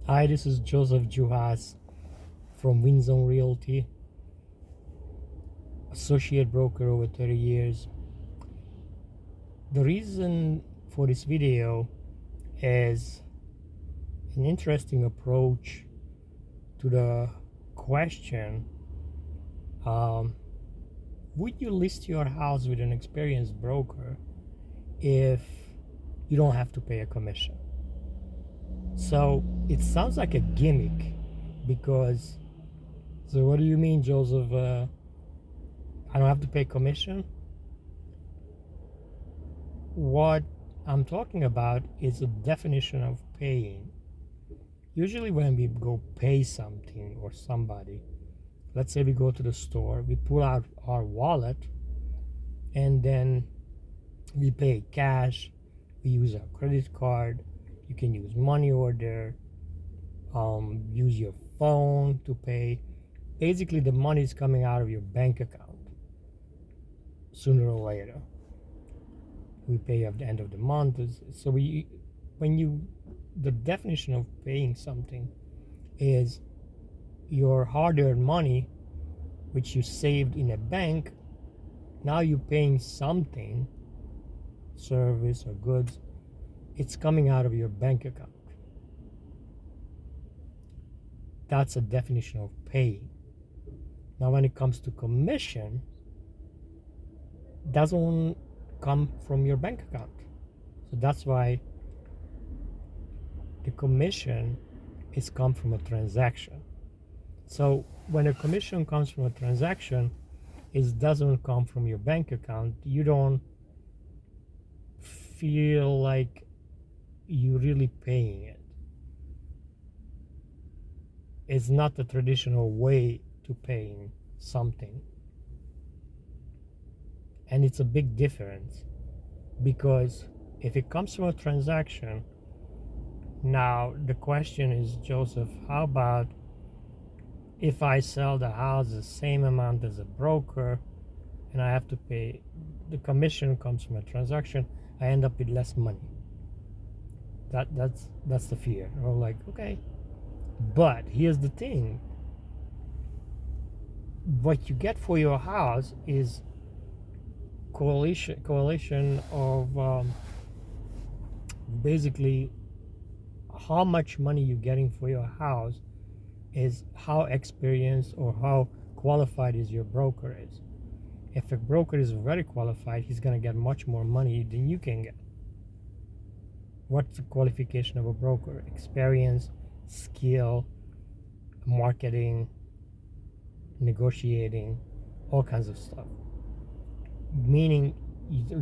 Hi, this is Joseph Juhas from Winzone Realty, associate broker over 30 years. The reason for this video is an interesting approach to the question, um, would you list your house with an experienced broker if you don't have to pay a commission? So it sounds like a gimmick because, so what do you mean, Joseph? I don't have to pay commission? What I'm talking about is a definition of paying. Usually, when we go pay something or somebody, let's say we go to the store, we pull out our wallet and then we pay cash, we use our credit card, you can use money order, use your phone to pay. Basically, the money is coming out of your bank account sooner or later. We pay at the end of the month. So the definition of paying something is your hard-earned money, which you saved in a bank. Now you're paying something, service or goods. It's coming out of your bank account. That's a definition of paying. Now, when it comes to commission, doesn't come from your bank account. So that's why the commission is come from a transaction. So when a commission comes from a transaction, it doesn't come from your bank account. You don't feel like you're really paying it. It's not the traditional way to paying something. And it's a big difference because if it comes from a transaction, now the question is, Joseph, how about if I sell the house the same amount as a broker and I have to pay, the commission comes from a transaction, I end up with less money. That's the fear. Or like, okay, but here's the thing. What you get for your house is coalition of basically how much money you're getting for your house is how experienced or how qualified is your broker is. If a broker is very qualified, he's going to get much more money than you can get. What's the qualification of a broker? Experience, skill, marketing, negotiating, all kinds of stuff. Meaning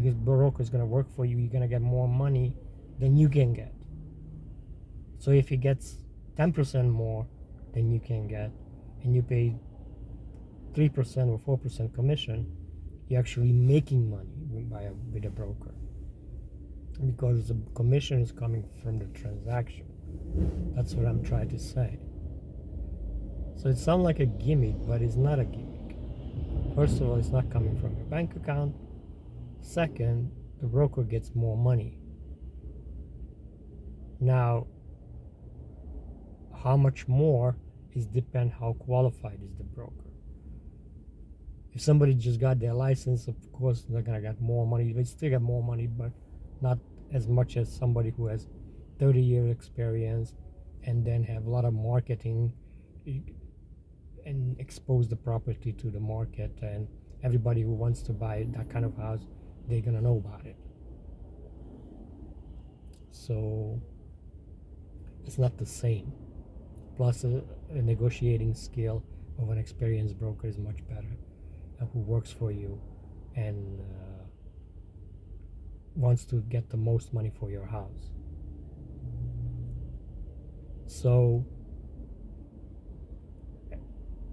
his broker is going to work for you, you're going to get more money than you can get. So if he gets 10% more than you can get and you pay 3% or 4% commission, you're actually making money with a broker because the commission is coming from the transaction. That's what I'm trying to say. So it sounds like a gimmick, but it's not a gimmick. First of all, it's not coming from your bank account. Second, the broker gets more money. Now, how much more is depend how qualified is the broker. If somebody just got their license, of course they're gonna get more money. They still get more money, but not as much as somebody who has 30-year experience and then have a lot of marketing and expose the property to the market, and everybody who wants to buy that kind of house, they're gonna know about it. So it's not the same. Plus a negotiating skill of an experienced broker is much better, who works for you and wants to get the most money for your house. So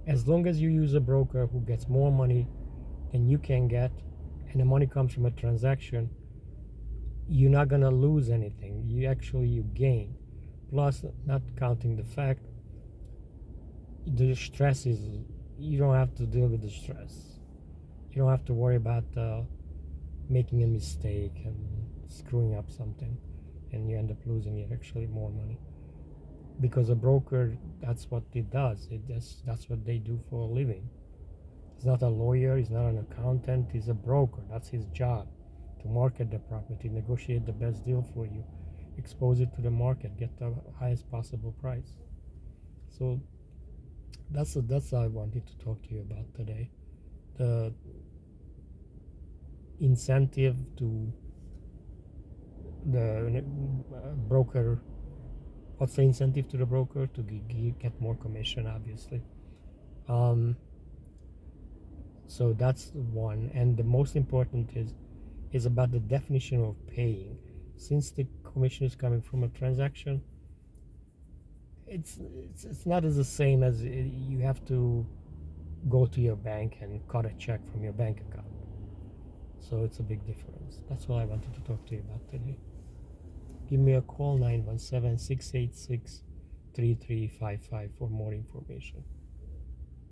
as long as you use a broker who gets more money than you can get and the money comes from a transaction, you're not going to lose anything. You gain. Plus, not counting the fact the stress is, you don't have to deal with the stress. You don't have to worry about making a mistake and screwing up something and you end up losing actually more money. because a broker, that's what it does. That's what they do for a living. He's not a lawyer, he's not an accountant, he's a broker. That's his job, to market the property, negotiate the best deal for you, expose it to the market, get the highest possible price. So that's what I wanted to talk to you about today. The incentive to the broker. What's the incentive to the broker? To get more commission, obviously. Um, so that's one, and the most important is about the definition of paying. Since the commission is coming from a transaction, it's not as the same as you have to go to your bank and cut a check from your bank account. So it's a big difference. That's all I wanted to talk to you about today. Give me a call, 917-686-3355 for more information.